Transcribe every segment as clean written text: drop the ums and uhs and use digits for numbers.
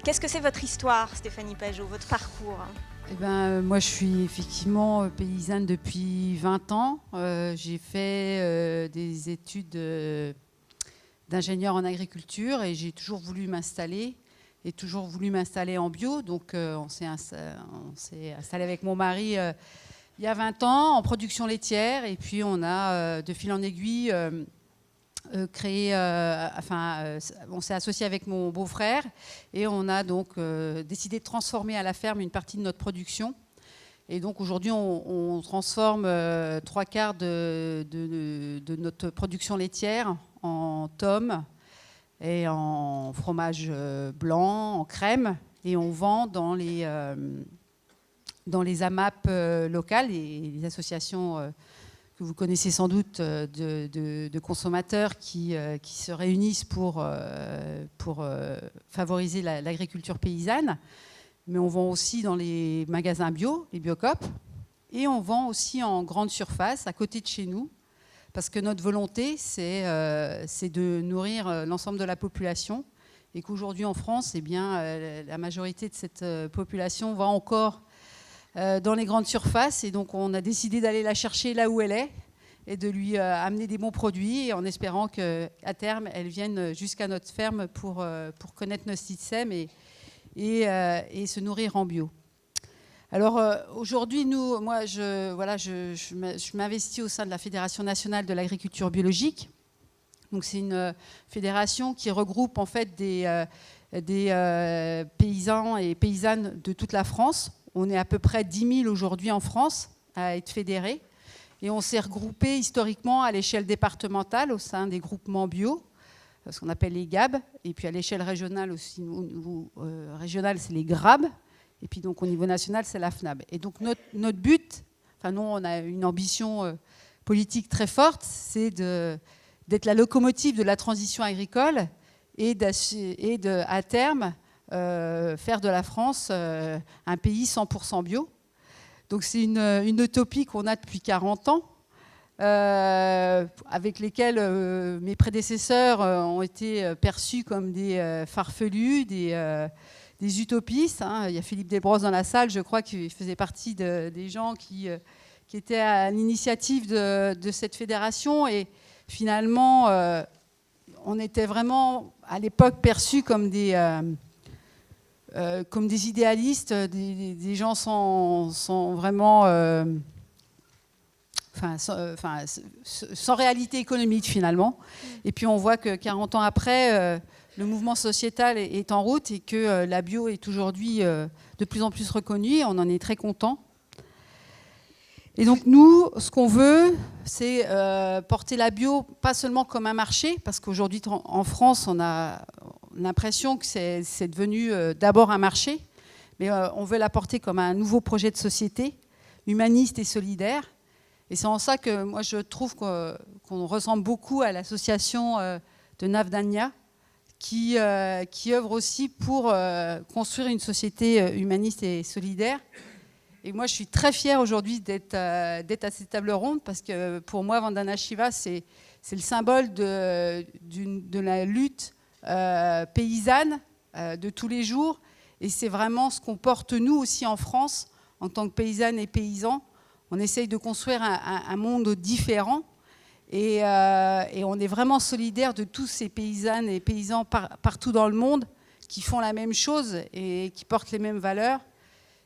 Qu'est-ce que c'est votre histoire, Stéphanie Pageot, votre parcours? Eh ben, moi, je suis effectivement paysanne depuis 20 ans. J'ai fait des études d'ingénieur en agriculture et j'ai toujours voulu m'installer en bio. Donc, on s'est installé avec mon mari il y a 20 ans en production laitière. Et puis, on a, de fil en aiguille, on s'est associé avec mon beau-frère et on a donc décidé de transformer à la ferme une partie de notre production. Et donc aujourd'hui, on transforme 3/4 de notre production laitière en tomes et en fromage blanc, en crème, et on vend dans les AMAP locales et les associations que vous connaissez sans doute de consommateurs qui se réunissent pour favoriser l'agriculture paysanne. Mais on vend aussi dans les magasins bio, les Biocoop, et on vend aussi en grande surface à côté de chez nous, parce que notre volonté, c'est de nourrir l'ensemble de la population, et qu'aujourd'hui en France, eh bien, la majorité de cette population va encore dans les grandes surfaces, et donc on a décidé d'aller la chercher là où elle est et de lui amener des bons produits, en espérant qu'à terme elle vienne jusqu'à notre ferme pour connaître nos systèmes et se nourrir en bio. Alors aujourd'hui, moi je m'investis au sein de la Fédération nationale de l'agriculture biologique. Donc c'est une fédération qui regroupe en fait des paysans et paysannes de toute la France. On est à peu près 10 000 aujourd'hui en France à être fédérés. Et on s'est regroupés historiquement à l'échelle départementale au sein des groupements bio, ce qu'on appelle les GAB. Et puis à l'échelle régionale aussi, au niveau régional, c'est les GRAB. Et puis donc au niveau national, c'est la FNAB. Et donc notre but, enfin nous, on a une ambition politique très forte, c'est d'être la locomotive de la transition agricole et à terme, faire de la France un pays 100% bio. Donc c'est une utopie qu'on a depuis 40 ans, avec lesquels mes prédécesseurs ont été perçus comme des farfelus, des utopistes. Hein. Il y a Philippe Desbrosses dans la salle, je crois, qui faisait partie des gens qui étaient à l'initiative de cette fédération. Et finalement, on était vraiment à l'époque perçus comme des idéalistes, des gens sans vraiment, sans réalité économique finalement. Et puis on voit que 40 ans après, le mouvement sociétal est en route et que la bio est aujourd'hui de plus en plus reconnue. Et on en est très content. Et donc nous, ce qu'on veut, c'est porter la bio pas seulement comme un marché, parce qu'aujourd'hui en France, on a l'impression que c'est devenu d'abord un marché, mais on veut la porter comme un nouveau projet de société, humaniste et solidaire. Et c'est en ça que moi je trouve qu'on ressemble beaucoup à l'association de Navdanya, qui œuvre aussi pour construire une société humaniste et solidaire. Et moi, je suis très fière aujourd'hui d'être à cette table ronde, parce que pour moi, Vandana Shiva, c'est le symbole de la lutte paysanne de tous les jours. Et c'est vraiment ce qu'on porte, nous aussi, en France, en tant que paysannes et paysans. On essaye de construire un monde différent. Et on est vraiment solidaires de tous ces paysannes et paysans partout dans le monde qui font la même chose et qui portent les mêmes valeurs.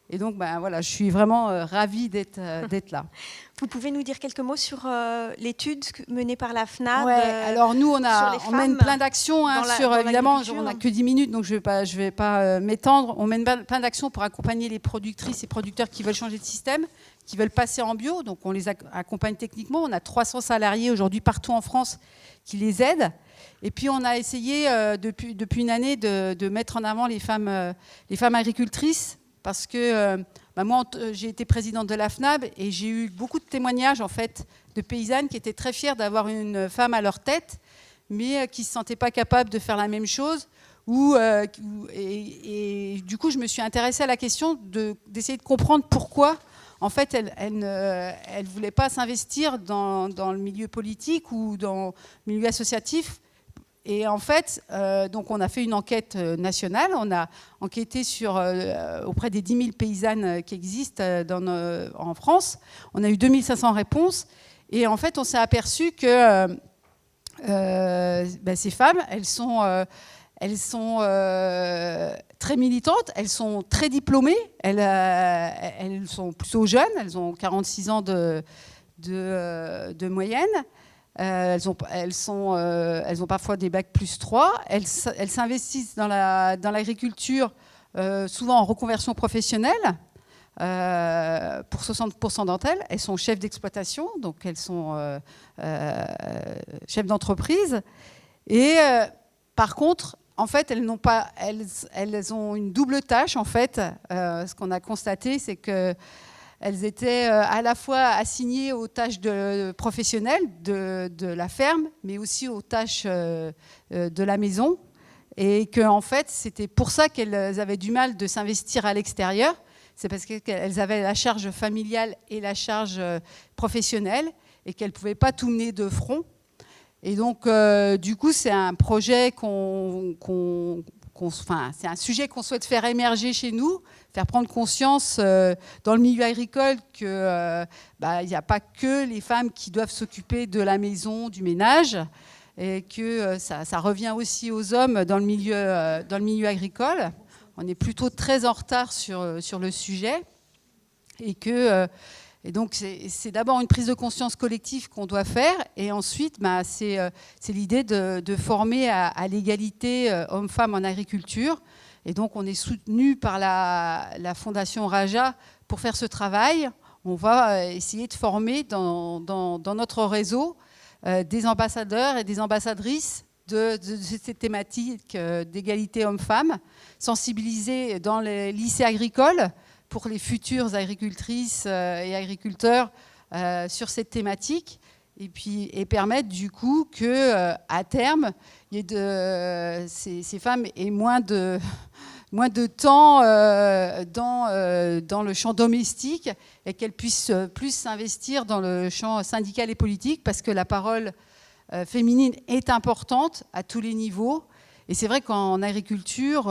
Et donc, voilà, je suis vraiment ravie d'être là. Vous pouvez nous dire quelques mots sur l'étude menée par la FNAB? Ouais, alors nous, on mène plein d'actions. Hein, évidemment, on n'a que 10 minutes, donc je vais pas m'étendre. On mène plein d'actions pour accompagner les productrices et producteurs qui veulent changer de système, qui veulent passer en bio. Donc on les accompagne techniquement. On a 300 salariés aujourd'hui partout en France qui les aident. Et puis on a essayé depuis une année de mettre en avant les femmes agricultrices. Parce que moi, j'ai été présidente de la FNAB et j'ai eu beaucoup de témoignages en fait, de paysannes qui étaient très fières d'avoir une femme à leur tête, mais qui ne se sentaient pas capables de faire la même chose. Et du coup, je me suis intéressée à la question d'essayer de comprendre pourquoi en fait, elle ne voulait pas s'investir dans le milieu politique ou dans le milieu associatif. Et en fait, donc on a fait une enquête nationale, on a enquêté auprès des 10 000 paysannes qui existent en France. On a eu 2500 réponses. Et en fait, on s'est aperçu que ces femmes, elles sont très militantes, elles sont très diplômées, elles sont plutôt jeunes, elles ont 46 ans de moyenne. Elles ont parfois des bacs +3. Elles s'investissent dans l'agriculture, souvent en reconversion professionnelle. Pour 60% d'entre elles, elles sont chefs d'exploitation, donc elles sont chefs d'entreprise. Et par contre, en fait, elles ont une double tâche. En fait, ce qu'on a constaté, c'est que elles étaient à la fois assignées aux tâches professionnelles de la ferme, mais aussi aux tâches de la maison. Et qu'en fait, c'était pour ça qu'elles avaient du mal de s'investir à l'extérieur. C'est parce qu'elles avaient la charge familiale et la charge professionnelle et qu'elles ne pouvaient pas tout mener de front. Et donc, du coup, c'est un projet c'est un sujet qu'on souhaite faire émerger chez nous, faire prendre conscience dans le milieu agricole qu'il n'y a pas que les femmes qui doivent s'occuper de la maison, du ménage, et que ça revient aussi aux hommes dans le milieu agricole. On est plutôt très en retard sur le sujet. Et donc, c'est d'abord une prise de conscience collective qu'on doit faire. Et ensuite, c'est l'idée de former à l'égalité hommes-femmes en agriculture. Et donc, on est soutenu par la Fondation Raja pour faire ce travail. On va essayer de former dans notre réseau des ambassadeurs et des ambassadrices de cette thématique d'égalité hommes-femmes, sensibiliser dans les lycées agricoles pour les futures agricultrices et agriculteurs sur cette thématique, et permettre du coup qu'à terme, ces femmes aient moins de temps dans le champ domestique et qu'elles puissent plus s'investir dans le champ syndical et politique, parce que la parole féminine est importante à tous les niveaux. Et c'est vrai qu'en agriculture,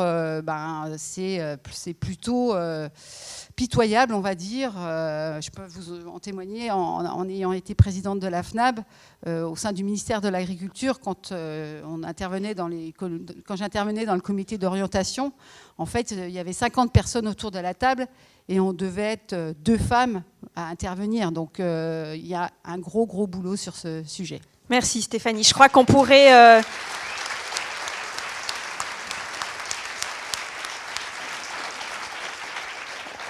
c'est plutôt pitoyable, on va dire. Je peux vous en témoigner en ayant été présidente de la FNAB au sein du ministère de l'Agriculture. Quand j'intervenais dans le comité d'orientation, en fait, il y avait 50 personnes autour de la table et on devait être 2 femmes à intervenir. Donc, il y a un gros boulot sur ce sujet. Merci Stéphanie. Je crois qu'on pourrait...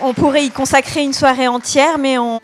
On pourrait y consacrer une soirée entière, mais on...